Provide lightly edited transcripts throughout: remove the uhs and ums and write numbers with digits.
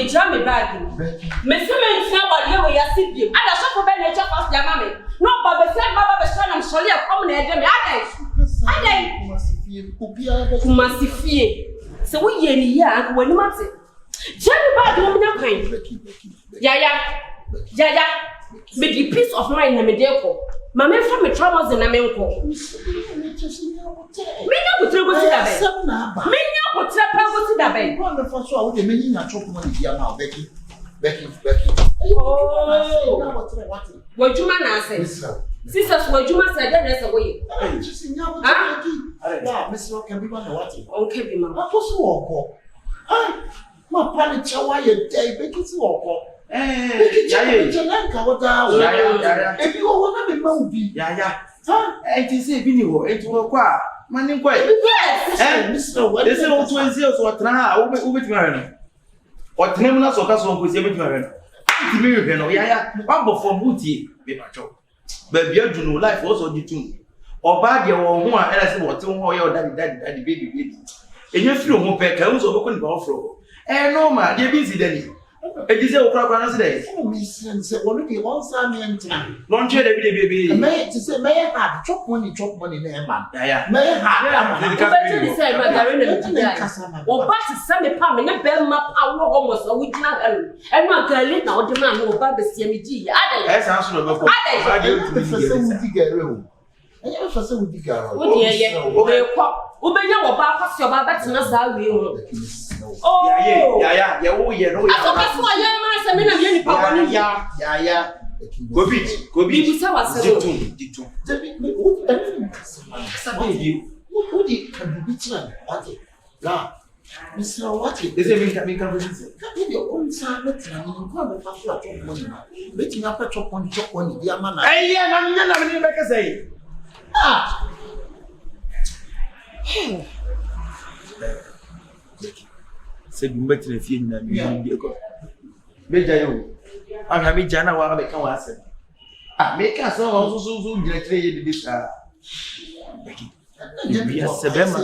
me jam me bag. Me see me say what you we sit you. And the shop be nature first jam me. No baba say baba be say am surely come na e me. Adai. Kumasifie. Se wo ye ni ya wani mate. Jam me bag wo nya kan. Yaya. Me the peace of mind na me dey ko. Mama fa me traumas na me nko. Me nya butre go ti da be. Me nya butre pa go ti da be. Go me for so a wo dey me nya chop money dia now Becky. Oh. Wajuma na say. Sisters wajuma say dey na say wo ye. Eh, just nya wo Becky. Yeah, Mr. Can be man what? Okay be mama. What so wo ko? Ma pa ni chawa ye dey Becky ti wo ko. Yeah. Janka wada. Yeah. Ebi wo wona me ma ubi. Yeah. Enti say bi ni ho, enti wo kwa. Mani kwa. Mr. What? They say on 20 years what na wo beti ma no. What name na so ka so ko say beti ma no. Enti me hwe no. Yeah. Wa bo for buti be ba cho. Ba bia du no life also di tun. Oba de wo ho a era say wo te ho ye o daddy baby. Enye firi ho pe ka wo so ko ni ba ofro. No ma, dey busy dey. E di say o kra na say dey. Me say one dey one time enter. Don't share the baby. Me to say me hard chop money na man. Yeah. Me hard. You better say Margarina Mujia. O ba se say me pa me na be ma pa wo almost o wigina elu. Enu agali na o de ma no ba be sie me gi. Adai. Esa anso no be ko. Enye fa say we dig garage. Wo de ye. O be kwa. Wo be nya wo ba kwasi o ba betena za wi ho. Oh. Yeah. Wo ye no. Aso so ye ma se me na me ni pa woni. Yeah. Go beat. Bibi sa wa se do. Ditu. Who the can be beaten? What? La. Mr. What? Is it me can be this? Can your own son let na you go and pass your chop money. Beating up chop money, dear man. Eh, yeah, na me make say. Se bi mbeti na fie nyina bi ko. Beja yo. Aha me jana wa be kan wa ase. Me ka so so gina kire ye didi sa. Becky. Bi ase bema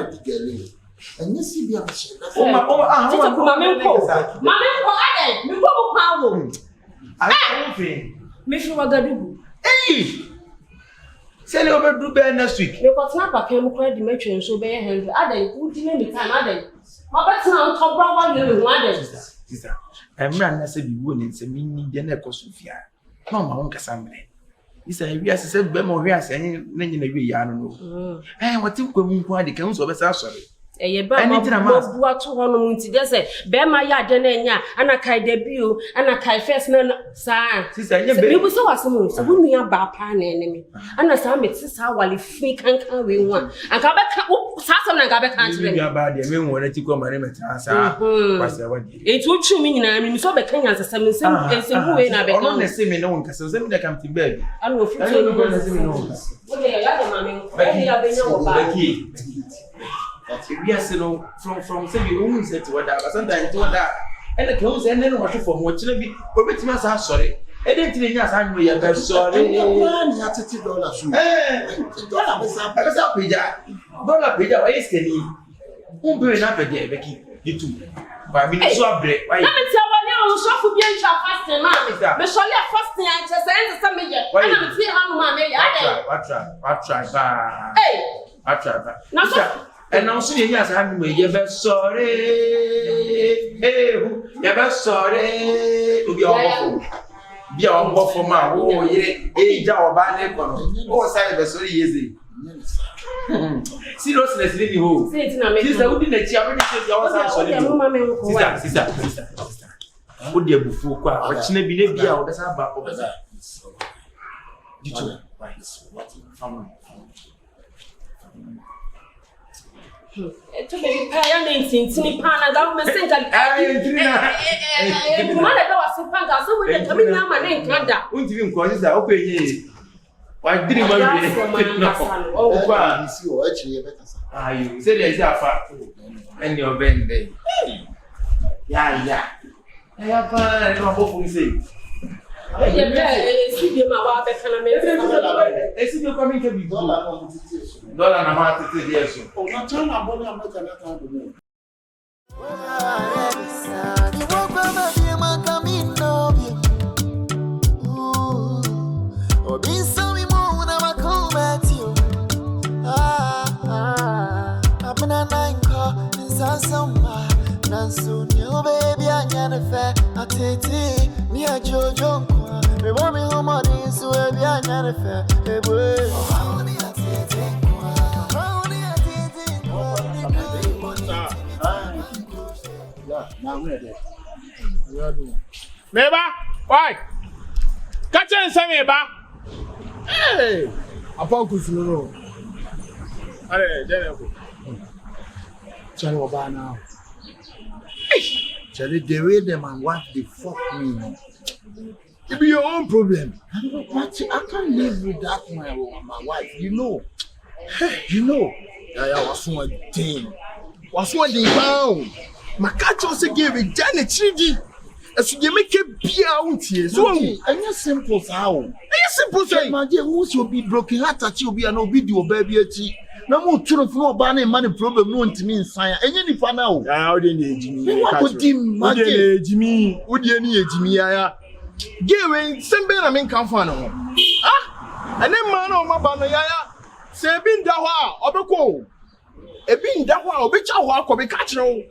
digale. Enye si bi amse. Tete ku mama nko adai me ko mo pa wo. Me fi wagadugu. Say you over do better next week. Me ko tna pa kan mo kwa di matwe nso be ye handle. Adai ku di me time adai. Ma betna on top bra wa ye me adai. Sister. Emra na se bi wo ni se mi ni de na ekosofia. Ma ma won kasa mre. Isa wi ase se be mo hwe ase na nyina wi ya no. What you kwam nko ade kan so be sa sore. Eye ba ma bu ato hono nti de se be ma ya de na nya ana kai debut ana kai first na sa sister nye be me bu so wasem so bu nua ba pa na enemi ana sa me ti sa wale fi kankan we nwa anka be ka sa sam na anka be ka kire me ba de me won na ti ko ma ne metra sa kwase wa de e tu twu mi nyina mi so be kan yan sa me nsem bu we na be kan no se me no nka se me de kam ti baby ana wo fi to no na se me no wo de ya de ma me e ya be nya wo ba we are saying from say you won't say to what that sometimes to what that and the clothes and then what for what you be obetima sa sorry e dey tin nya sa nyu ya be sorry $130 so dollar be sa pija why is keni be na pija Becky itu ba mi so abre why na me ti awale on so fu bi encha fasting ma me so le fasting an che se me ye ana me ti hanu ma me ya dey what try ba na so and now see you as having me, you're sorry. You're sorry. Be on what for my oh, yeah, job by Necon. Oh, side of sorry, easy. Seriousness, lady who says, I wouldn't let you sister. Would you before what's never be out that's about over there? Did you what? To be paying in Pana, government think I was Panga, so we're coming now, my name, Kanda. Won't even call this okay. Why didn't you oh, wow, you actually better. You said there's a fact and your bend day. Yeah. I have a hopefully say. See you, my wife, I see you coming to be $1 and a half to years. Oh, not turn up on your summer. Nansu new baby I never atete me a jojo kwa me want me home on this baby I never hey boy only atete kwa only atete kwa now where there Meba, why? Catch and say meba. Hey, upon Kusuro. Hey, Jennifer. Charlie Oba now. Charlie, the way them and what the fuck me. It be your own problem. I can't live with that my wife. You know. Yeah, was one thing. Was one thing found. My catch also gave a Janet 3D. As you make a beer out here. So, and you're simple how? And you're simple say, my dear, who will be broken heart at you be an obedient baby. No more children from banning money problem, no one to me in science. And you for now. How did Jimmy? What would Jimmy? Would you need Jimmy? Giving some better men come for no. Ah, and then man on my banner, say, been Dawa, Obeko. A being Dawa, which I walk or be catching.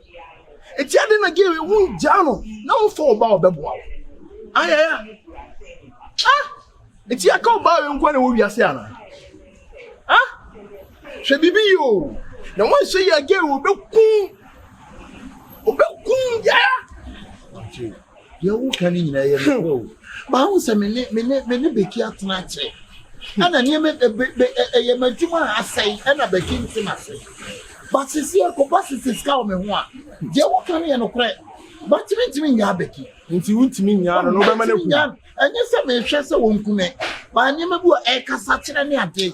It's yet again, we won't journal. No for about the boy. Ah, it's your call by and when we are saying. Ah, should be you. The one say again will be cool. Yeah. You can in a bounce a minute, Becky at night. And I name it a Majuma, I say, and a Becky to myself. But since you are is coming one, they will come in and cry. But to me, Becky, into you to me, and yes, I may share so won't come. But I never will echo such an idea.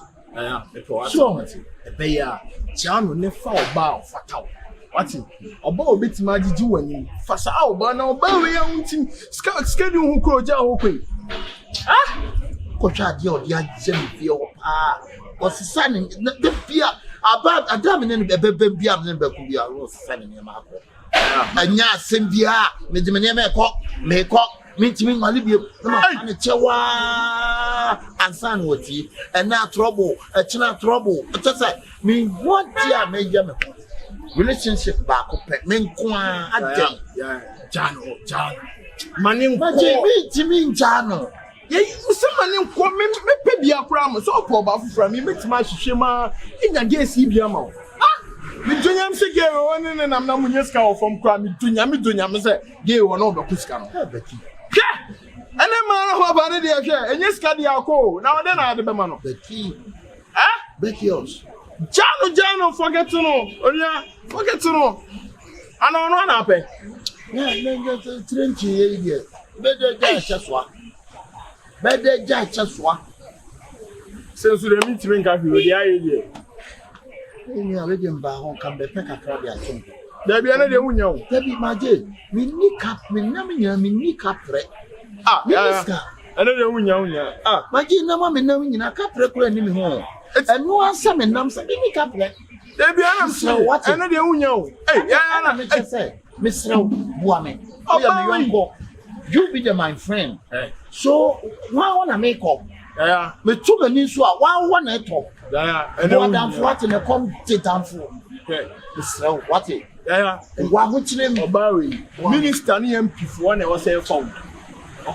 So, a bear, John will never fall bow for town. What's it? A bow bit my do and you fast out, but no bow young team schedule who could jail. Ah, Coach, your dear Jimmy, was the son in the fear. About a damn in the baby and Becky are rose sending him up. And ya send the Medimania make up, meet me, my Libya, and a Chewa and Sanwati, and now trouble, a china trouble. Just like me, what dear major relationship back up at Menkwa a day. John, Manin, Jimmy, Jano. Someone come me be a cram so poor from me makes my shima in a gay CBM. Ah, me do yam say gay one and I'm not Muneska from Cram to Yamidunyam say gay one over Cuscan. Becky. And then man who about it and yes, Cadiaco. Now then I had the man. Becky. Ah, Becky us. Jano, forget to know. Oh, yeah, forget to know. I don't know what happened. Yeah, that's 20 years. Better just what. Better just what? Since we meet to make up with the idea. You are reading by home, come the peck of crabby. There be another one, there be my dear. Me nick up, me naming, me nick up. Ah, another one, ah, my dear, no one knowing in a cup recording him home. And no one summon numbers, a nick up. There be another what another one. Hey, I say, Miss Woman, you be my friend. So, why want to make up? Yeah, me took a new swap. Why want to talk? Yeah, and I'm flat in a content and for. So, what it? Yeah, and why would you name Barry? Minister MP for one was a phone.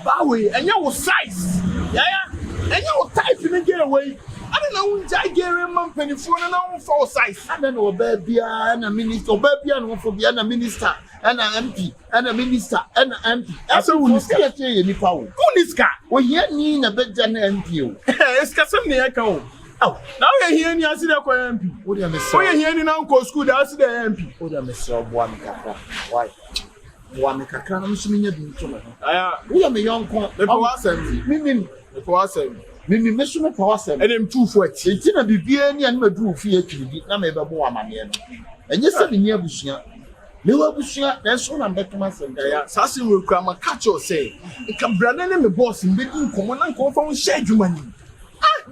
Barry, and you was size. Yeah, and you were typing and get away. I don't know which I get a month and phone and on for size. I don't know, baby, and a minister, baby, and one for being a minister. And an MP, and a minister, and an MP. I saw who is any power. Who is car? We hear me a bit than an MP. It's Cassam account. Oh, now you're hearing you see the MP. What do you miss? We're hearing Uncle School, that's the MP. What do you miss? One Cacra. Why? One Cacra, I'm assuming you're doing so. We are a young court. The power Mimi, the power Mimi, Miss Power, and then 2 for it. It's in a BBN and Madru fear to be not ever more man. And yes, I'm near Bushia. Me wa bushia na so na beto masem ya sase we kura ma catch you say e ka brana na me boss me di nkomo na nko fa won share adwuma ni ah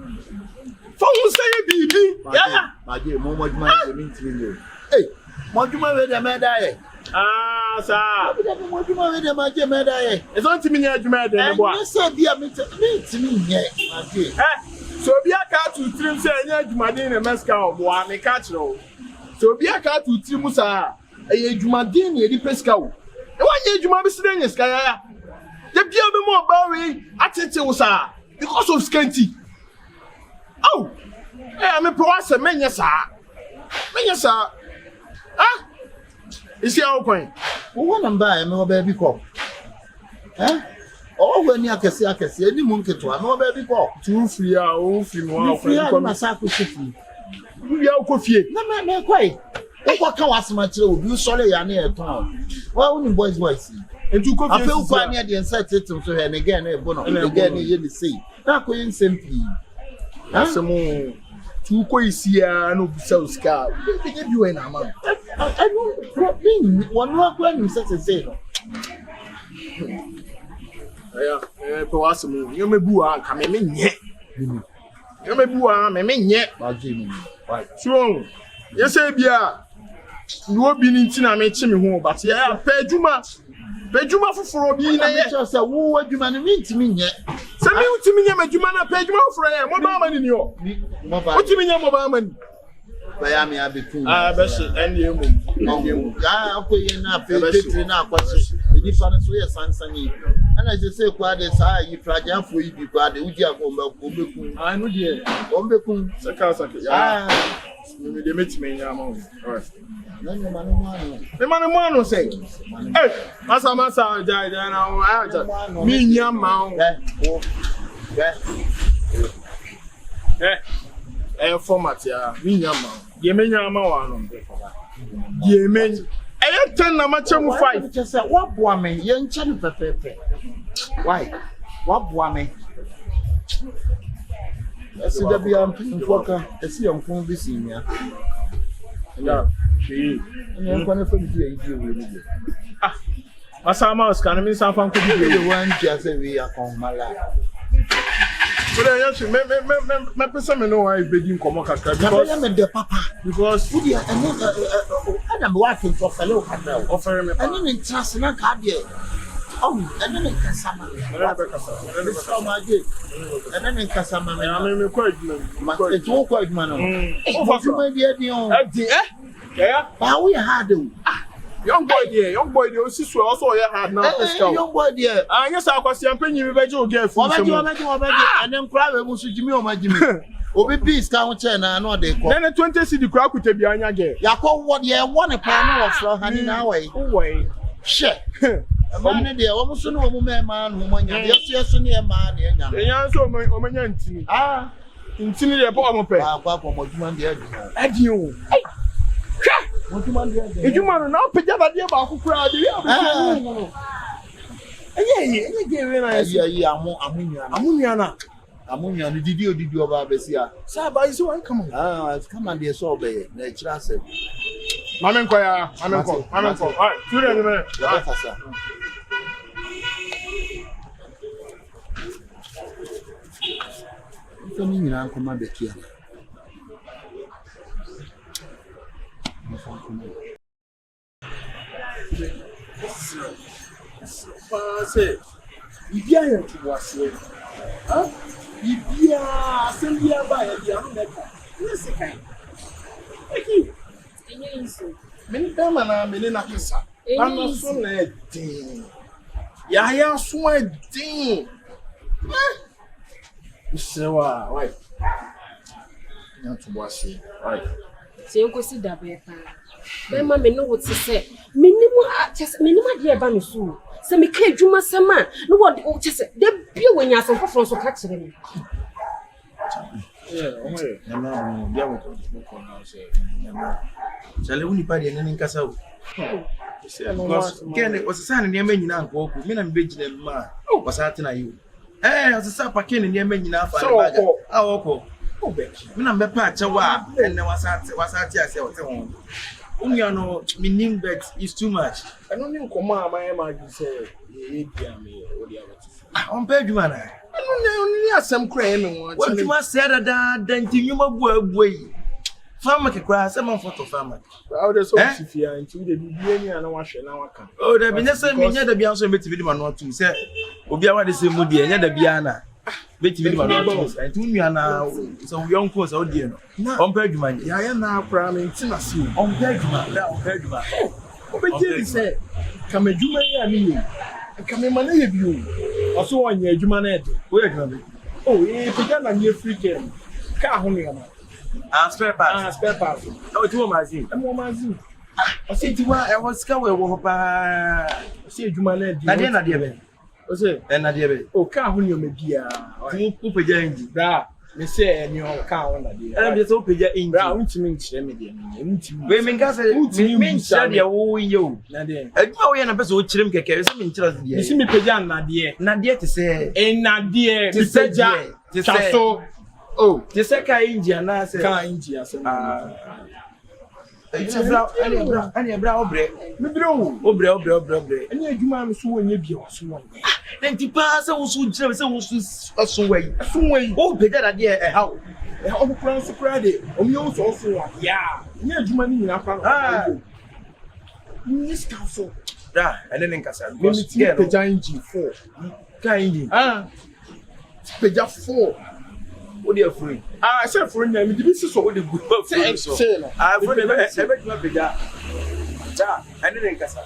fa won say bibi ya ma je mo adwuma ni me ntimi eh mo adwuma we de me da ye ah sa mo adwuma we de ma je me da ye e so ntimi nya adwuma de ne bo a say bia me ntimi nye ma je so bia ka tu trim say nya adwuma de ne meska obo a me catch you so bia ka tu trim sa e adwuma den ne edi pesika wo e wa ye adwuma bi sire nye ska ya de bia be mo ba we atete wo sa because of scanty oh me pe wa se menye sa ah isi awo kwan wo na mba me ho ba bi ko oh when you akese eni mu nketo a me ho ba bi ko tu free a o free no a ko na sa ko fie bia ko fie na me kwai e ko ka wasema kire obi sole ya na e ton wa uni boys entu ko fie afa ukwa ne de nsa tetem so he ne again e bo no again ye ni sei na ko yin sempi asemu tu ko isia no bisa uska be ge biwe na ama I don't mean one no kwa ni say no aya to asemu yo mebu a ka me nye yo mebu a me nye ba je mi why so yesa bia no obi ni ntina me chi me ho but ya pejuma foforo bi na ye say wo adwuma no mi ntimi nye se mi utimi nye madwuma na pejuma foforo ye mo ba mani ni o utimi nye mo ba mani ba ya me abeku be se ene emu ya akoye na petri na akwase edi fa no so ye sansani ana je say kwa de sa yi praja fo yi bi kwa de uji akomba obeku no de ombeku saka ya me de metime nya ma o alright me manu say eh masa ja na mi nya ma o format ya mi nya ma ye me nya ma wa no ye me ten na ma chemu 5 just say what boa me ye nche no pepepe why what boa me esi da bia mfoka esi yomfo bi sinya ya shi ni ko na fa bi e di we ni masa ma scan mi san fan ko bi e wan just say we akon mala so then yes me person me know why be din komo kakra because me de papa because we dey Adam working for fellow cadre offer me and in trust na ka dey and then kasama so ma dey and then kasama me ko adwuma ma e to ko adwuma no o fa ma dey dey on yeah ba we hard o young boy there osisu also ya hard now fiscal young boy there anya sa kwasi ampanyi me beje o girl fu se mo and then cry we musu jimi o ma jimi obi peace ka ho che na no dey ko then 20 cedi kura kuta bi anya girl yakọ what ye one pa no of floor hani na way she ma ne dey o musu no mo me ma no mo nya yeso ne e ma ne nya enya so o manya ntini ntini dey po mo pe kwa mo juma dey adi o ejuma no na peja ba de ba akukura de ya be enye ge na yi amunya no didi oba besia sa ba isi wan come on come on dey so be na chira se mamen ko all right ture ni me ya fasa Kami nyina nkoma Becky ana Say, Ibia ya tuwase. Ibia, sembia ba ya dia mbeka. Nese kai. Eki. Enye inso. Meni dama na meni na kisa. Ana so na din. Ya so din. Sewa, why? Ya tuwase. Why? Se enkosi da be pa. Be ma me no wote se. Menimu de ba me so. Se me ka adwuma sama no wo chese de bia wanya asem foforo so ka kire me. Na bia wo ko na se na chale uni pa de nani nkasa wo kene osesa ne ma nyina anko ku me na me begina ma wasate na yi osesa pa kene ne ma nyina afa na baga awoko Becky me na me pa achewa enne wasate ase wote ho Unyano meaning that is too much. I don't think Koma my say ye me or the other. On page man. I don't know some crane. What you must say that you way. Farmer can cry some photo farmer. How does Sophia into the BBN and wash and our camp? Oh, there be nothing me the Bianso met video man to say. Obia the same moody and the Biana. Betty man and to me now some young course audio. On page man. I am now cramming Tennessee. On page man. Obeti say come adwuma yi ani yi. Come man na bi o. Oso wonye adwuma na e de. Wo adwuma be. Oh, pija na me free care. Ka ho ne ma. Spare parts. Spare parts. Oh, tu magazine. Mo magazine. O se ti wa e ho sika we wo pa. Se adwuma na di. Na de be. O se na de be. O ka ho ne ma bia. Tu pija inji. Bra, me say any o ka ho na de. Be so pija inji. Bra, untimi nkyere me de. Untimi. We me nka say me nkyere de wo yo. Na de. Adwuma wo ye na pese o kyerem keke, se me nkyere de. Me si me pija na de. Na de te se. Na de. Me pija. Te se. Oh, te se ka inji na se. Ka inji ase. Ani bra obre. Me bra wo. Obre. Ani adwuma me so wonye bia so won. Na nti pa se wo so gyina se wo so asonwai. Asonwai. O peda da de e ha. E ha okura so kura de. Omi wo so so wa. Ya. Ani adwuma ni nyina fa. Ni skafo. Da, ene ne nkasa. Me ti peda inji 4. Ka inji. Peda 4. What are you afraid? I said for me, this is what the good say. I peda. Da, ene ne nkasa.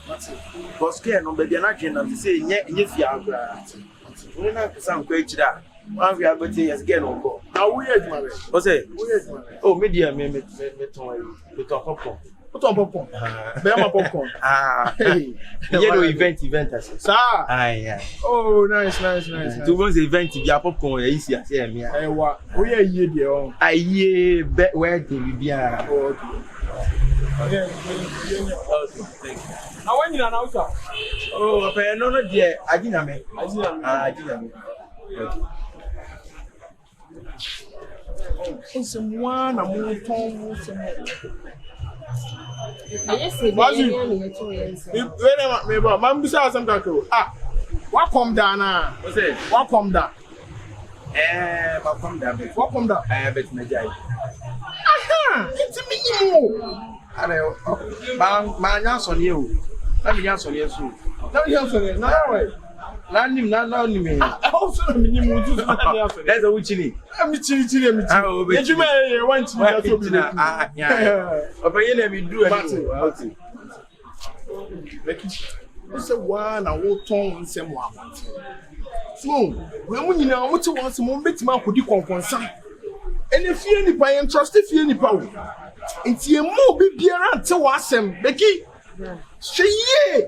Because care no be na dwen na say nye fia agura. We na nkasa nkwa ekira. One we are going to yes get on go. Now we are man. What's it? Oh, media me popcorn. What on popcorn? Be ma popcorn. Hey. Yellow event as. Sir. Yeah. Oh, nice. To once event be popcorn easy as here me. Wa. We are here there on. Aye, where dey we be ah. Okay. Thank you. Now when you now sir. Oh, but no there. Ajina me. Okay. Someone I'm ton Yes, me but man be say some kako. What come down now? What's it? What come down? What come down? What come down? Bet me jai. Aha! It's minimum. Are man answer you. Let me answer you soon. Now you answer now way. Na me. Also minimum to answer. That's a witchini. I'm chili. You may want to yeah. But you me do anything. Becky. Say one and wo ton nsem wa want. So, when we nyina wo te won se mo betima akodi konkonsa. Ene fie nipa yen trust fie nipa wo. Enti emu bi biara ante wa asem. Becky. Sheye.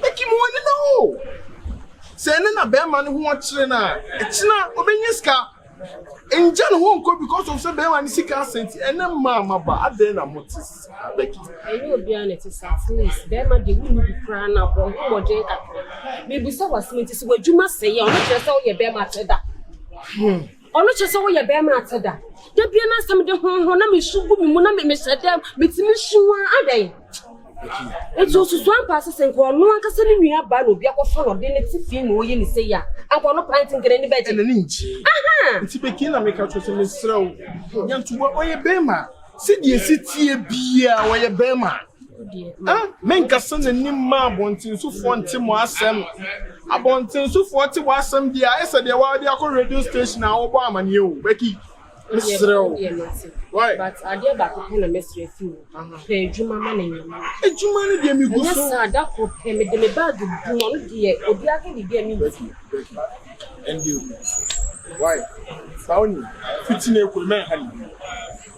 Becky mo ni no. Say na be man ho akire na. Ekina obenye ska. Enja no ho nko because of say be man sika senti. Ene mama ba aden na motis. Becky. Eyo bia na tisa please. Be man de wunu bi kra na bo wo je ka. Me bi say wasmenti so wadwuma sey ono kire say wo ye be ma teda. Ono kire say wo ye be ma teda. Da bia na sam de ho na me sugu mi mu na me sedem bitimi suwa adan. Ejo susu ampa sese nko no ankasa ni nua ba na obi akofo no de ne tifi na oye ni sei ya anko no pint ngere ni beje ene ni nchi nti Becky na make out so me srew nyantu oye bema se die sitie bia oye bema men kasa na ni ma bontin so fo nte mo asem abontin so fo te wa asem dia ese de wa de akọ radio station a wo bo amane o Becky srew why but ade ba ko na mesre fi pe ejuma ma na nyama ejuma ni de mi gu so yes ada ko pe me de me bag bu no de obi aka di de mi and you why sauni fitina ko men hali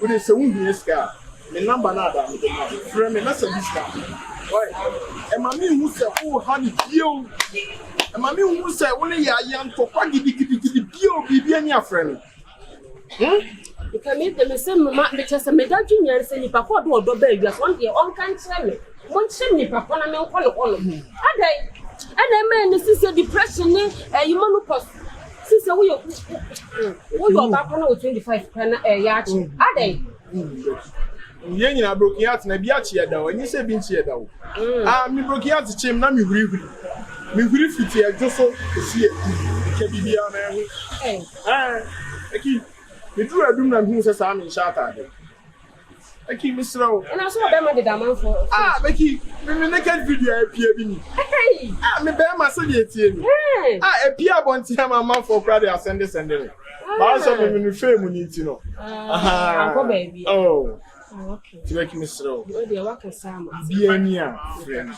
o de se wun ska me number na da me de frame me message ska why e ma mi hu se o hali bio e ma mi hu se wo ne ya yan to kwa gidi bio bibia ni aframe because me dem say mama me chese me da junior say ni papa do odo ba adua so de on kan kire me mon kire ni papa na me nko no adai ana me ni sisi depression ni menopause sisi wo yo ba ko na 25 kana ya chi adai ye nyina broken heart na bia chi eda o nyi se bi nchi eda o mi broken heart chim na mi huri fiti ejo so sie ke bibia na ehu Becky me do adum na hu se sa me shata de Becky me sro na so be ma de da man for Becky me naked video apia bi ni me be ma se de etie ni apia bonti ma man for crowd dey send ba so me no fame ni ti no ko baby Okay. Becky Mr. Where the work is Sam. Be any friend.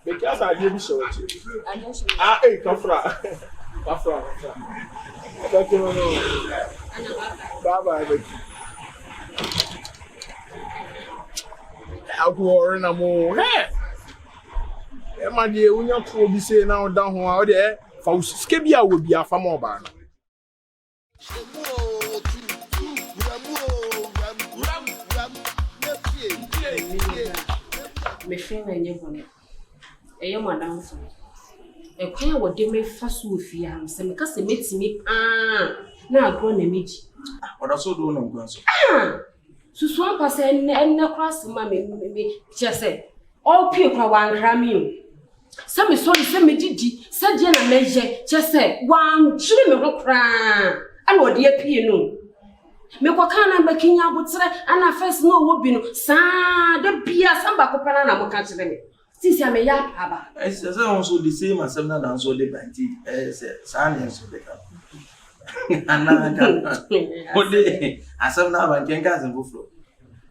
Because I didn't show it. Hey, Kafra. Becky, bye, Becky. I'll go on a more. Hey, my dear, when you're be saying now down out there, for Skibia will be a family barn. Me friend and your bonnet. A young madam. A queer what they may fast with you, some because they meet me. Now go on a meet. What also do no go so. So swamp us and no cross, mammy, just say. All people one cramming. Some is sorry, some did, said Jenna measure, just say, one chilling of cram. And what dear piano. Me wakana Bekinya would say, and I first know what be no, sa the beer, some bacopana, will catch them. Since I may yap, Abba. It's also the same as 7 and so the banty as Science of the cup. And now, what day, as some now and can gas and buffalo.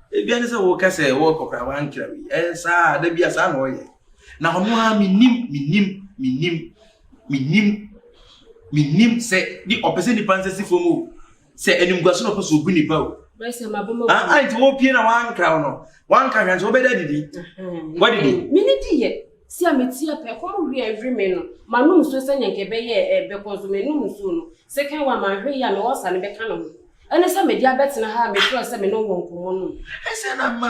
If there is a worker say, walk of one carry, as there be a son or now, no, me nim say the opposite dependency for move. Say any person of us will be about. I told you one crown. One can so better did he? What did he? Minute yet. See, I'm a tea perform every man. My room so send and Quebec because we know soon. Second one, my very young was and Beckham. And as I made diabetes and I have me first, I no one. I said, I'm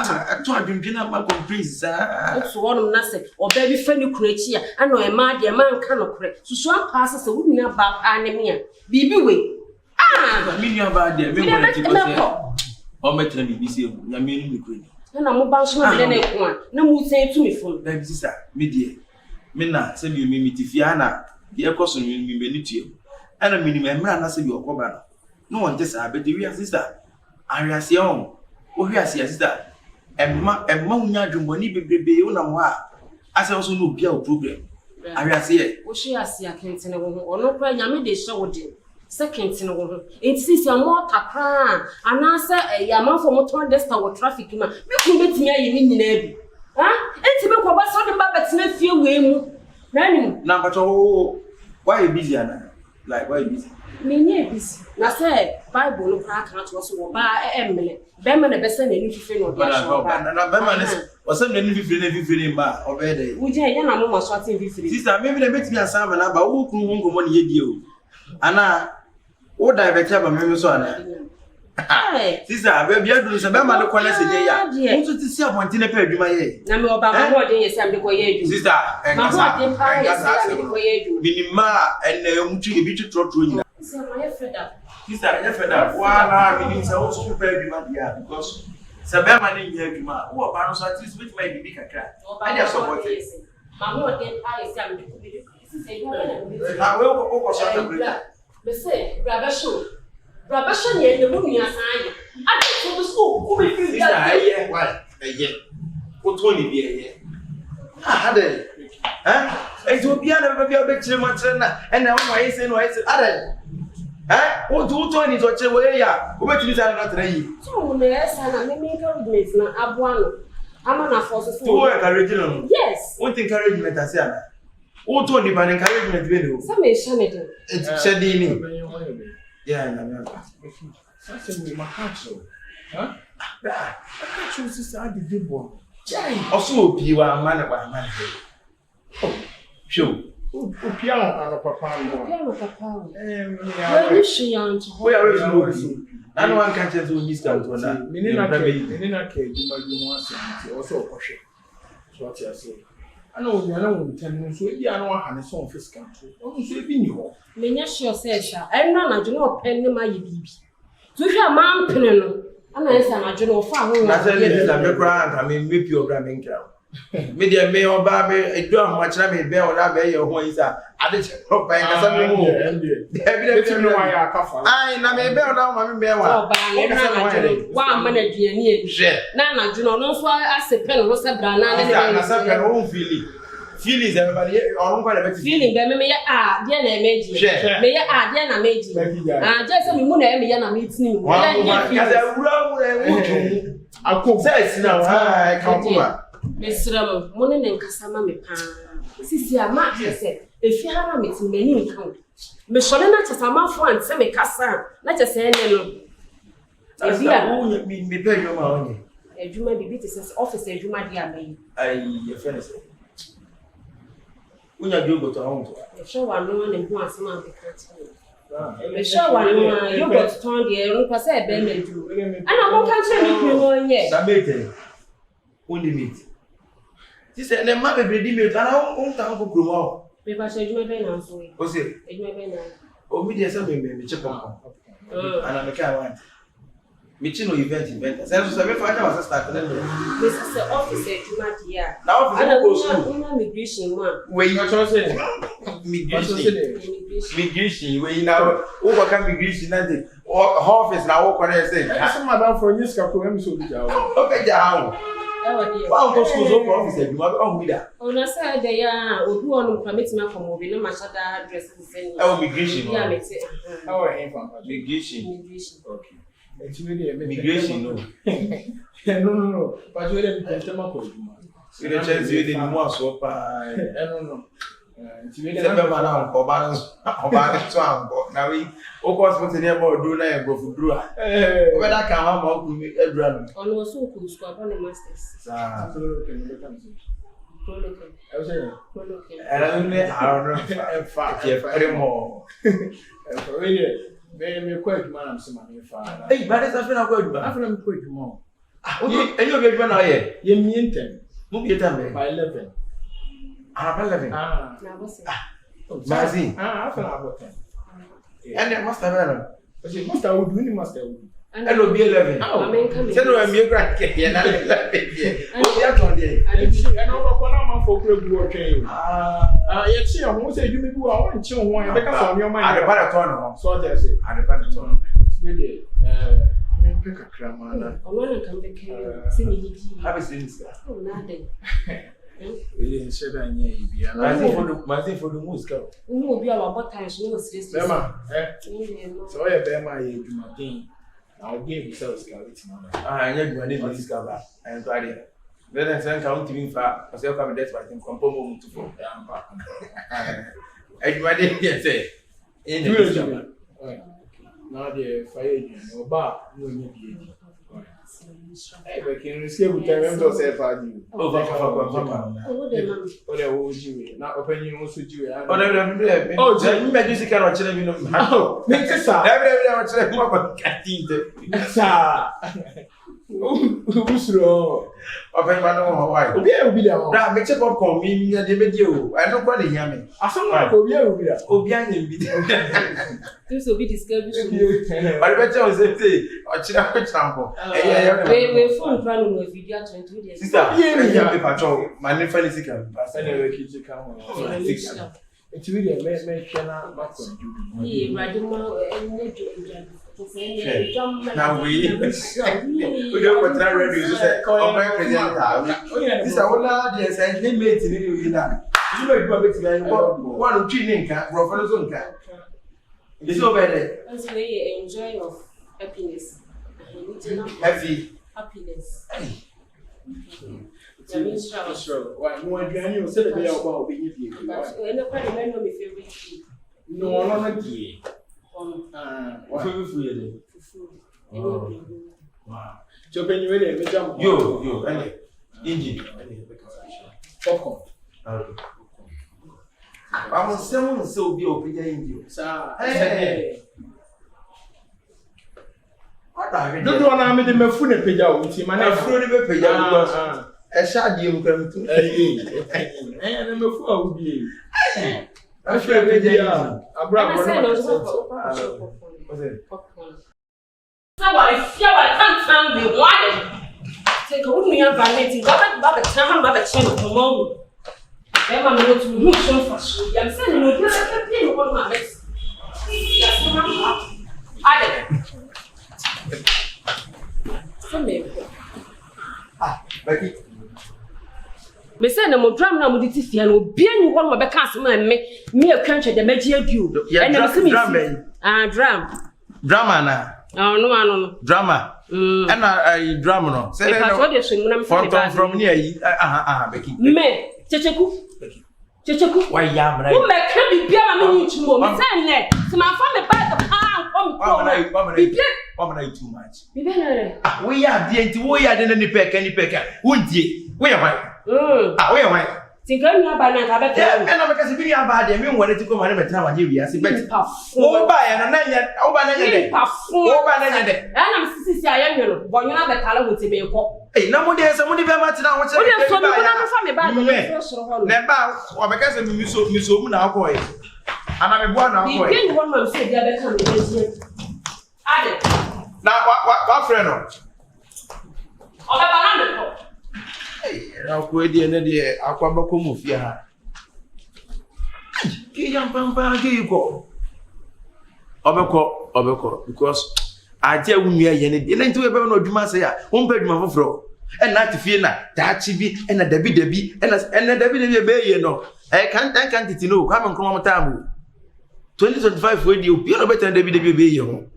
trying to my comprise. Also, one of Nassau or baby friend create here. I know a man cannot create. So some passes a wooden about anemia. Bibi way. Meaning about them, or met me be saved. I mean, the queen. And I'm about one. No more say to me from them, sister, me dear. Minna, send you me to Fiana, the apostle will be beneath you. And a minimum man, I say your cobana. No one just I bet the real sister. I see on. Oh, yes, sister. And Monia Jumoni baby, as I also know, be a problem. I see it. Oh, she has a can't or no cry, Yammy, they showed it. Second, it sees your more takra, and answer a yaman for motor desta or traffic. You can bet me a mean, huh? It's a book about something about Smithfield way. Number two, why busy, Anna? Like, why busy? Me, busy. I said, Bible, no crack, not was or by Emily. Beman, the best and any feeling of Beman or some any feeling back or better. Would you have a moment shorting with sister? Maybe they make me a salmon about who can go 1 year. Anna. What direct have a member son? Sister, baby, I do some man of quality. Also, to see a Montina Perry, my year. Number about what day is I'm the way. Sister, and Minima and Muchi be to trot to you. Sister, I fed up. Why means also prepared because Sabama in here, who are bound to this which may be a crack. I just support it. Mamma, then I will focus. Say, Rabasho, the woman you assign. I go to the school. Who will be there? Why? What will be here? Ah, then. It will be a big children, and now I say, I said, Adel. What do 20 or 2 way? What is not ready? So, yes, and I may make a place now. Abuano. I'm an forces to work original. Yes. What encouragement I say? Who told you about encouragement video? Some is Shannon. It's Shadini. Yeah, I'm something my counsel. Huh? I can't choose this side of the board. Also, you are a man of a man. Oh, sure. Piano, Papa. Piano, Papa. Where is she? Where is Louis? I know I can't tell you this time to that. Minina cage, you might be one also a portion. That's what you say. I know you are not 10 minutes, so you are not a son of his country. Oh, so be you. Many sure says, I know you know penny my baby. So if you are man penny, and I say, I don't know far. I tell you, I'm a grand, I mean, whip your gramming cow. Media may or baby, a drum much I may bear or not bear your voice. I didn't hope I have something more. I may bear down my bear one minute, dear. Nana, do not know why I say pen was a banana and a pen won't feel it. feelings everybody on quite a bit. Feeling be me ah dear na meji. Me ah dear na meji. Just say me mu na me na meet ni. Cause I run I cook says now I come. Mesram mo ne nkasama me pa. Sisi ama say efi hara meti me ni nkan. Me sole na chasama fo ante me kasa na chese ene no. Ebia me pay you ma onye. Ejuma bibi te say office ejuma dia mai. Ai friend say. Unya bi ogoto ahun to. E show wa no ne hu asema be ka ti. E show wa no you got turn the run kwa say be me du. Ana mo kan che me no nye. Da mate. Only meet. Ti say na ma be di mate ana on ta ko promo. Me ba she ejuma be na so. O say Ejuma be na. o mi dey say me check on. Ana me ka want. Me chino event. Say so be fa na start na. Me say office ejuma dia. Na office go school. Una migration one. Where you cho say migration where you now o go can migration na dey office na wo kore say. Some madam for news ka ko em so bi ja o. O be ja how. Wa go school so office ejuma o hu da. Ona say dey ya odu onu permit me from obi no machada address send. Migration. Yeah, me say. How are you from? Migration. Okay. Migration no. No. But you dey be tema ko ejuma. You dey chance you dey mu aso pa. No. Say be ma na nko ba so anko. Na we o ko hospital near about do na e go fu dru a. O be da kan ha ma ku edura no. Ono so ku school upon the masters. Sa. Prologue. I say. Era ne aro no fa ke primo. Me ko ejuma na mse ma me fa. Hey, but it's after na ko edura. After me ko ejuma. Enyo be edura na ye. Ye mi enten. Mu bi eta me. By 11. Ah, by 11. Ah. Na boss. Mazi. After about 10. And the master man. But you master would win master would. Hello be 11. Say no me gra ke ye na 11. O bi aton dey. And over corner man for club go train. Ye chi o mo say you me do a won chi ho an be ka so me o man. I para turn no. So there say. I para turn. We dey me pick a crama na. Ono na kan be ke se ni ji. Have seen this. Oh na dey. We dey say that nye bia. Mazi for the music. Umu obi a wa botan so no serious. Bema, so ye bema ye djuma tin. Na o game self scarlet na. Anya djuma dey music ba. En to ade. Then say kan timi fa, o say come death by him compo mo to for. Djuma dey here say. In the na de fire djuma oba no nye bi. Hey, Becky, you escape with them to say for you. Oh, Oh, wo jiwe. Na open you also jiwe. Oh, you make this kind of chile no. Oh, make sir. Every want chile mo ko katinte. Sir. Usro. Open man no why. Obi e obi da. Bra me check up come me de be die o. I no kwa le yame. Aso na ko obi e obi da. Obi anya bi. this will be discovered. But be tell say o chira ko champo. We phone plan no video 22 days. Sister, you be patrol. My name Felix can. Asa na we kiji ka ho. Eti we dey me hwe back on you. Ye radimo enye jo. Now we don't want to ready to say, oh, my presenter. This is all the same mate in you. You may go back to one of training can, Professor can. It's over there. That's where you enjoy of happiness. Happy. Happiness. Sure. Why you want to say the day about being here? But I never remember my favorite food. No, not here. What food? Wow. So when you ready, me jump. Yo, anyway. Engine. Popcorn. Okay. I'm someone so be open engine. Sir. Hey. What are you? Don't want to make me phone a page out. See, man, I'm phone a page out. A shot you come to. Hey, I'm a fool. I'm sure I popcorn. So I feel I can't find the water. Take a woman and vanity, got a time about a channel for more. Then I'm going to move so fast. I'm sending you a pin on my best. Becky. Me say na mo drum na mo di tifia no obi ani ho no be ka asem me akwanche de magi aduo and me say drum drama na no drama and I drama no say from near Becky me Kyekyeku why yam right who me can be bia ma me nchumo me say ne se ma fa me bag Why too much? We are the anti we are the pecker. Wouldn't ye? We are white. We are white. Think I'm not by now. And I'm because we are bad. I mean, when it come and tell you, I see better. Oh, by and oh, by and I'm sissy. I am you. But you're not the color with the call. Hey, no more there's somebody very much now. What's your family? Never, or because I'm so now, boy. And I'm a boy now. You can't want to say the other coming. Now, what friend? I'll quit the end of the year. I'll come back home with you. Young Pampa, you go. Obeko, because I tell you, you ain't to a better no say, one bedroom of and not to fear that chibi and a Debbie and a Debbie bay, you know. I can't know. Come and come on time. 2025 radio, you're better than Debbie, you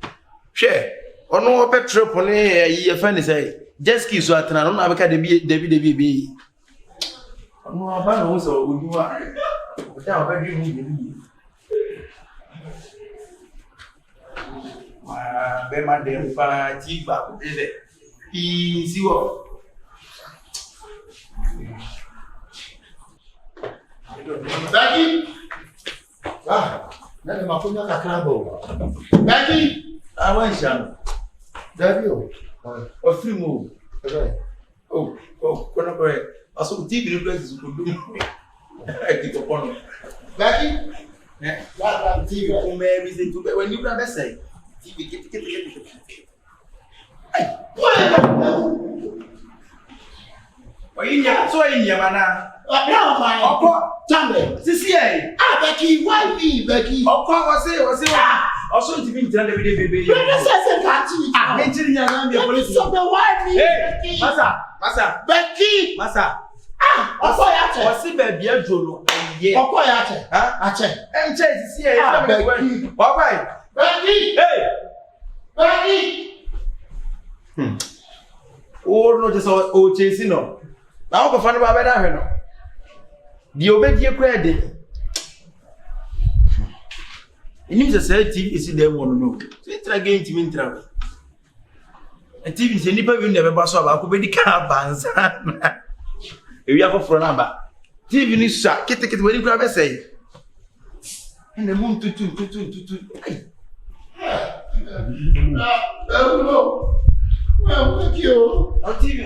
share. Or no petrol pony, ye friend say, just kiss what I don't have a Debbie. No, I also would you are without bedroom. Bema de party back, is it? Easy what? Becky! Let him up on your crab. Becky! I want some. Devil. A free move. Oh, correct. I saw TV places could do. I think upon Becky? That TV home everything to when you never say. TV get. Why in your so in your manner? No, my Tambe. Sisi, Becky, why me, Becky? Was it? Also, to be done every day, baby. You I'm mentioning your name, your police. Why me? Hey, Massa, Becky, Massa. What's it, baby? I don't know. Yeah, and chase, Becky. Bye. Becky, Hey, Becky. Oh, no, just all chasing. No, now go find about that. The obedient credit. It means a TV is there, one no. It's again to me travel. A TV is a nipper will never pass over. I could be the car bands. If you have a front number, TV is shot. Get it when you grab a say. And the moon to. Well, thank you. On TV,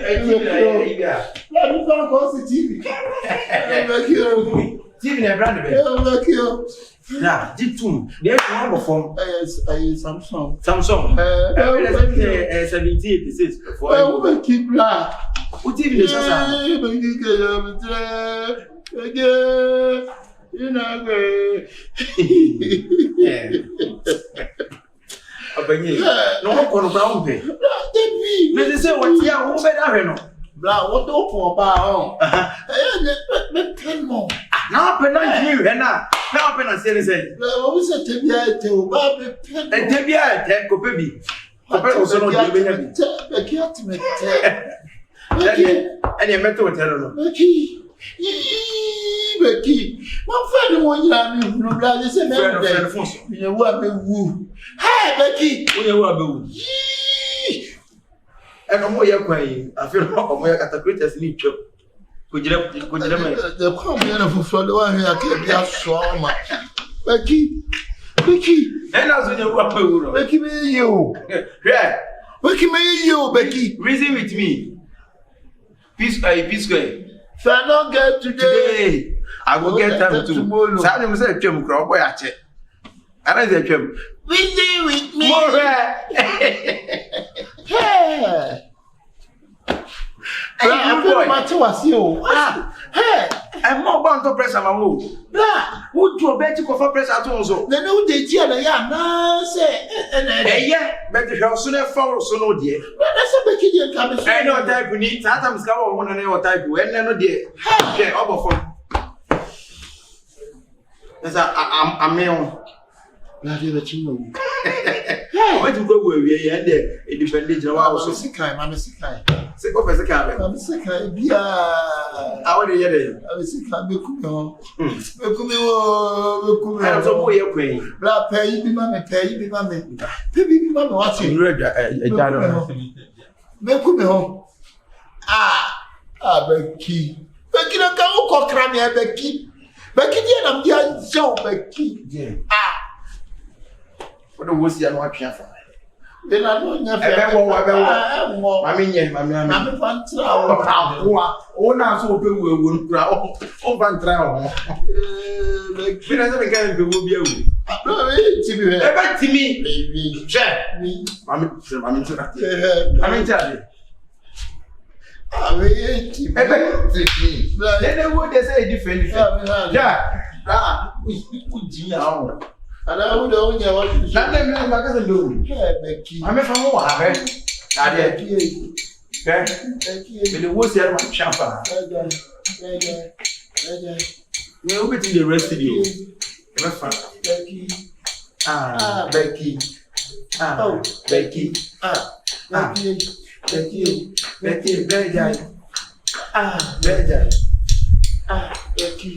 Let me go see TV. Thank you. TV never ran away. Thank you. Nah, Jitum. There's one form. Yes, Samsung. 1786. Well, we keep that. What TV is that? You know, no one brown pay. Let's say what you are over. Blah, what do for about? 10 more. Now, penance you, and now, penance is it. What was it to be to Bobby Pen? And Tibia, take a baby. And you met to tell Becky. My friend, one year, no blood is a man. You want me woo. Hey, Becky, you want me. And I'm more young. I feel more at the greatest need to. Could you the common for follow here? I can't just so much. Becky, and as when you want Becky, me, you. Yeah, Becky, me, you, Becky. Reason with me. Peace, if I don't get today, I will get time tomorrow. Saturday, I said, Jim, crop, boy, I check. And I said, Jim, reason with me. Hey. I'm going to was you. Hey, I'm more bound to pressure my move. Blah, would you bet you for pressure to also? Then no, they tear the yarn, say, and yeah, but the house sooner follow so no dear. that's a Becky and coming. I know type we need, sometimes cover one and another type, when no dear. Yeah, over for. Yes, I'm male. Bloody the chingo. Why do you go where we are there? It depends on I was sick. I'm a sick guy. Sick of as a cabin. I'm sick. Yeah. I want to hear it. I was sick. I'm a cook. I am so way away. Black pay, be mammy, pay, be mammy. Baby, be mammy, what's it? Make me home. Becky. Becky, no can walk around here, Becky. Becky, I'm the show, Becky. What the worst you are not for? Then I don't know. I mean, I'm one trial. Oh, now so people will grow. Oh, one trial. We never can be will be. Back to me, baby. Check me. I'm telling you. Then what they say different. Yeah. We And I would own your what you do. Becky. I'm a from what? Becky. But the worst year of champagne. We'll be to the rest of you. Becky. Becky. Oh, Becky. Becky. Becky. Becky. Becky.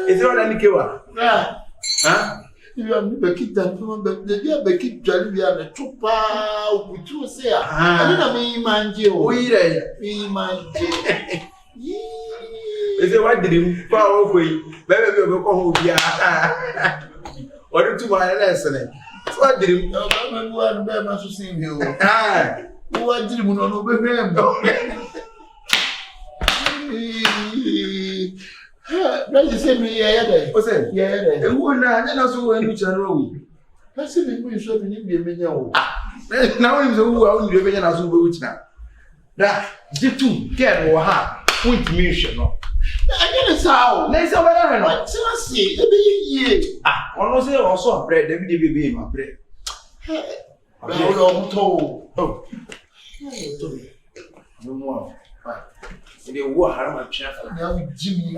Is it all any kewa? Huh? You are Becky done, but the dear Becky Jolly and the trooper with you say, I don't mean, man, you. Me, man. Is it what did you go away? Baby, go home. What did you want to listen? What did you know? I'm going to see you. What did you know? Let's say me, yeah, what's it? Yeah, and one night, and also when we are rowing. Let's say we should be a million. Now, I'm the one who is a super witch now. That did two get or have with me, no. I get it how. Let's have a what I see. Almost also bread, every day be my bread. Oh, no more. The war, how much now Jimmy,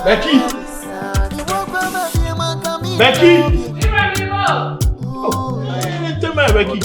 Becky. Becky. Tell me, Becky.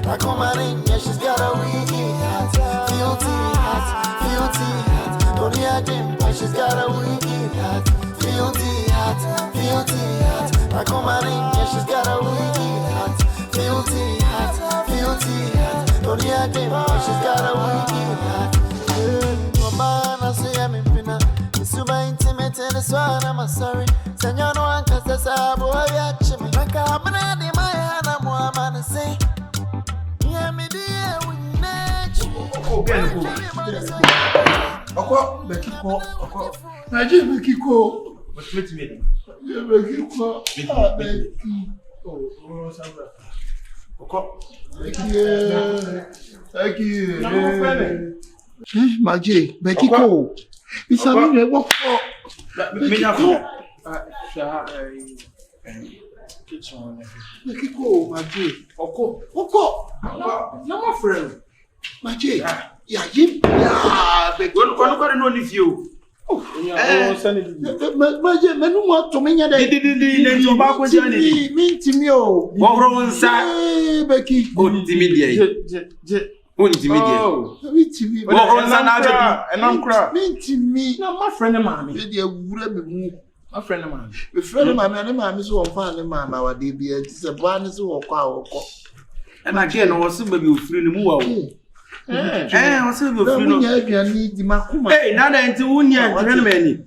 I come in, yeah, she's got a wiggy hat. Filthy hat. Don't hear them, but she's got a wiggy hat. Filthy hat. I come in, yeah, she's got a wiggy hat. Filthy hat. Don't hear them, but she's got a wiggy hat. Mama, I say I'm in Pina. It's super intimate, and it's why I'm sorry. Senor, no one can say, I'm boy, I'm chimney. I can't be my hand, I'm one man to say. Becky, Becky, what's with me? Becky, Becky, Becky, go. It's a minute, what for? Becky, go, my dear. Oko. No, my friend. My dear. Yeah, Becky. What no if you? My dear, no more to me. What wrong, sir? Becky. And I'm crying. Me, no, my friend, mammy. They are A friend of mine. A friend of mine, and mamma is one fan, and mamma, what they be a bonus or cow. And again, was somebody free the move. I was able to need the Macuma. Hey, now that you wouldn't have any many.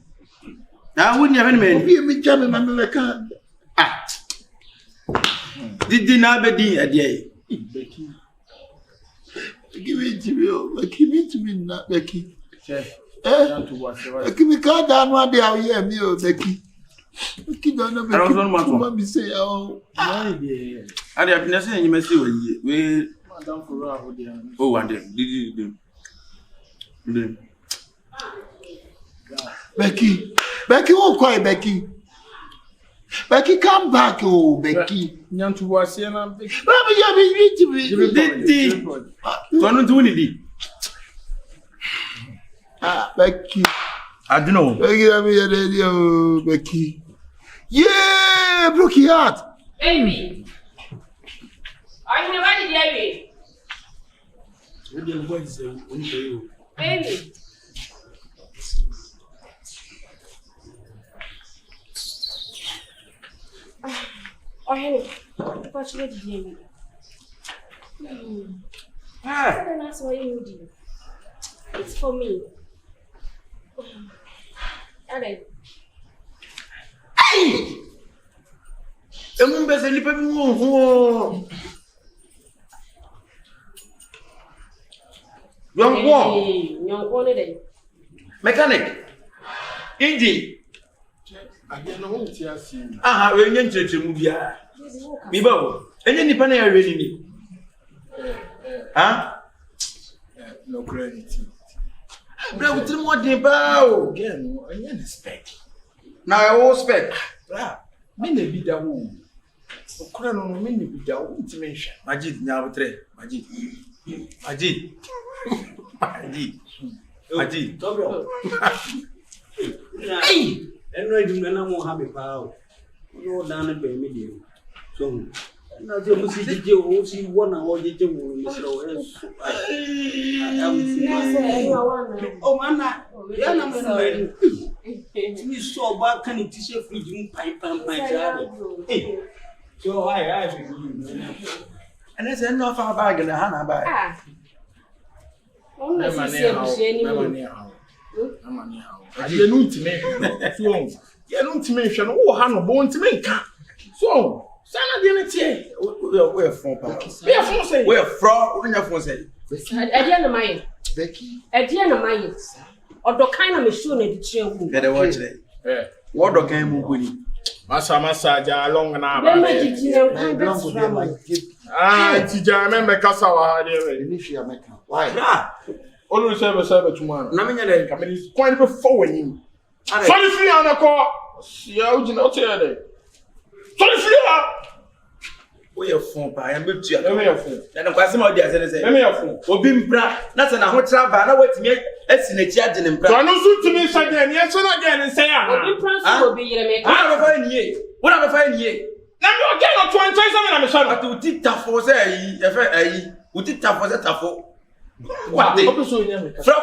Now wouldn't have any many. Be a big jam in America. Ah. Did not be a day. Becky. Give it to me, give it to me, not Becky. Give me card down one day out here, me, Becky. Becky don't know what me say. Oh, I have been saying you may see we. Oh, and then Becky won't cry, Becky. Becky, come back, oh, Becky. Young to watch here now. Baby, you need to be. Don't do anything. Ah, Becky. I don't know. Becky, I'm here, Becky. Yeah, broke your heart. Baby. Are you ready, Jerry? Baby. Oh, hey, what's ready, Jerry? Ah, that's what you do. It's for me. Hey! I'm going to sleep more. Young one day. Mechanic. Engine. I don't know what you are seeing. Ah, we're going to move here. Bibo, and any penny are ready. Huh? No credit. Bro, with more debow. Again, I didn't expect. Now I will spec. Many be the womb. Crown, many be the womb to mention. Majid, now three. Majid. Majid. Majid. Majid. Hey! And I do not know how to power. You are down a baby. So, now you must see you see 1 hour. Oh, Anna, you saw back and it is a free pipe and my child. So I And there's enough of a bag in the Hannah bag. Ah. You know to me. You know to me. Oh, Hannah, born to me. So, Sana didn't say, we're from say, we're from when you're from say. At the end of my Becky. At the end of my or the kind of machine at the chair. Get a watch there. What do came with Massa, long and I remember Cassawa. Why? Always have a server tomorrow. Nominally, I mean, it's quite before him. Sorry, free on a call. See how you know today. Sorry, free. We are from by and with you. Let me have phone. Then I'm quite some idea. Let me have phone. Or being bra, not an hour travel. I know what to make us in a chat and I know soon to me again. Yes, and again, and say, will be your What am I finding ye? What am I finding ye? Now you again not to enjoy something. I'm sorry. But you did tough for say, if I did tough for that tough. What they Frau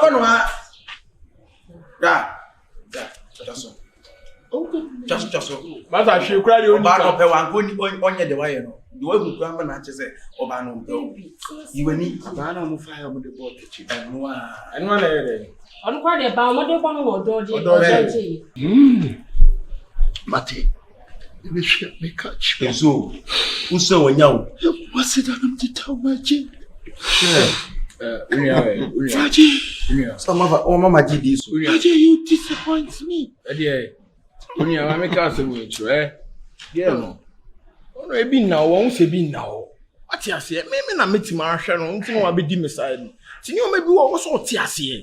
just so. Just so. But I should cry you about on the way. You won't grandma not say, Obano. You will need Obano fire with the boat. And one area. I'm quite about what they want or Mate. Me catch. So, who saw young? What's it on to tell my chin? Some of our Mama did this. You disappoint me. When you are making us a witch, eh? Yeah. Maybe now, won't say be now. What you say? Maybe not meet Marshall, until I be demiside. So you maybe what was all Tiasie.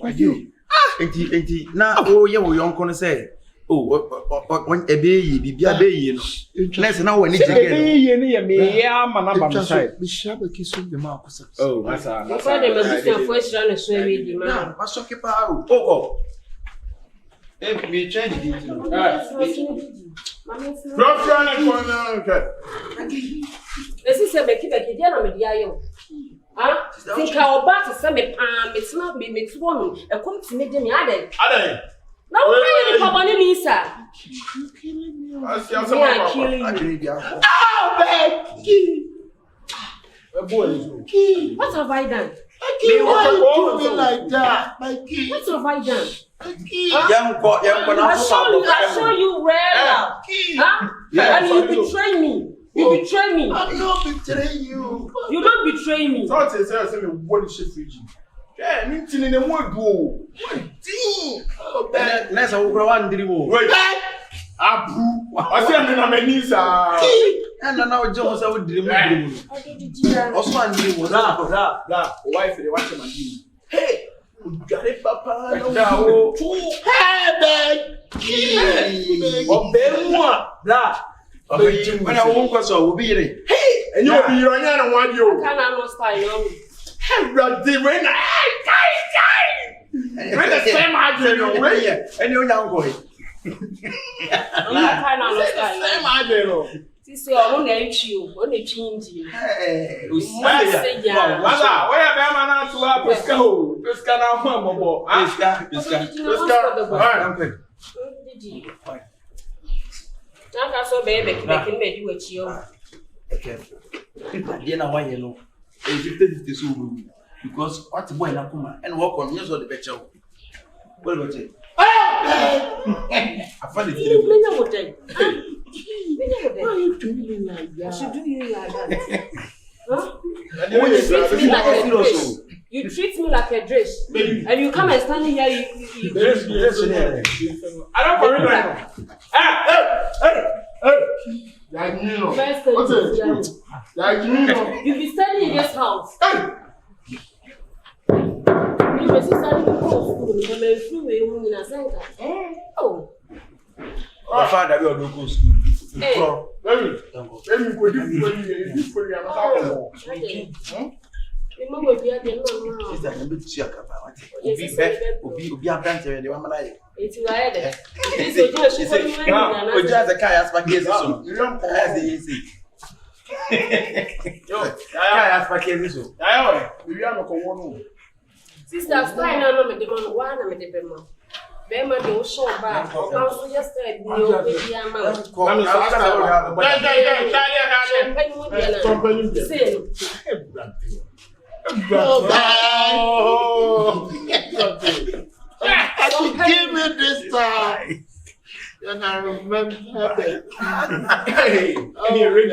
Ain't now, oh, yeah, we don't gonna say. Oh, when a baby, be a baby, less now when it's a we shall kiss the Marcus. Oh, that's a first run a swimming demand. What's okay, oh, we change it. This is a Becky, ah, think our bath is some it's not be mixed one, a come to me, Jimmy. Now what are you papa me sir? I'm killing you. Oh, Becky! Becky! What have I done? Becky, why you do me like that? Becky! What have I done? Becky! I show you well. Huh? And you betray me. You betray me. I'm not betraying you. You don't betray me. So I say me one shift fridge. Yeah, me tin in the mood go. Oh, Becky! Let's have one dribble. Wait. Abu. I say me na me knees ah. And now Joe was out dribble. Also one dribble. Blah. Wife dey watch my game. Hey. Ugare papa no. Hey, Becky! Obemwa. Blah. When I won't go so, we'll be here. Hey, and you'll be your young one you. Can I not style? Hey, Roddy, when when the same idea, where you and your young boy. I'm not kind of style. Same idea. This is all on you, on a change. Hey, Mother, where am I now to our Pesco? Pesca now, Mamma. I saw baby making me do what you are. Dinner, why you know? Because what the boy na come and walk on years of the better. What about it? I find it. Why are you doing me like that? I should do you like that. Huh? You treat me like a dress. And you come and stand here. You I don't worry right now. You be standing in this house. You be standing in the school. Oh. My father will go to school. Bema de show back. Also yesterday, no baby amount. Give me this time. And I remember that. Hey, ready.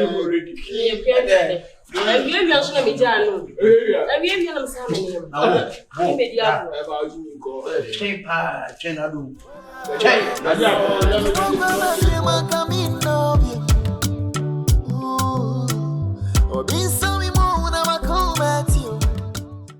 I gave you a Mijano. I gave you some salmon. Chain, I do.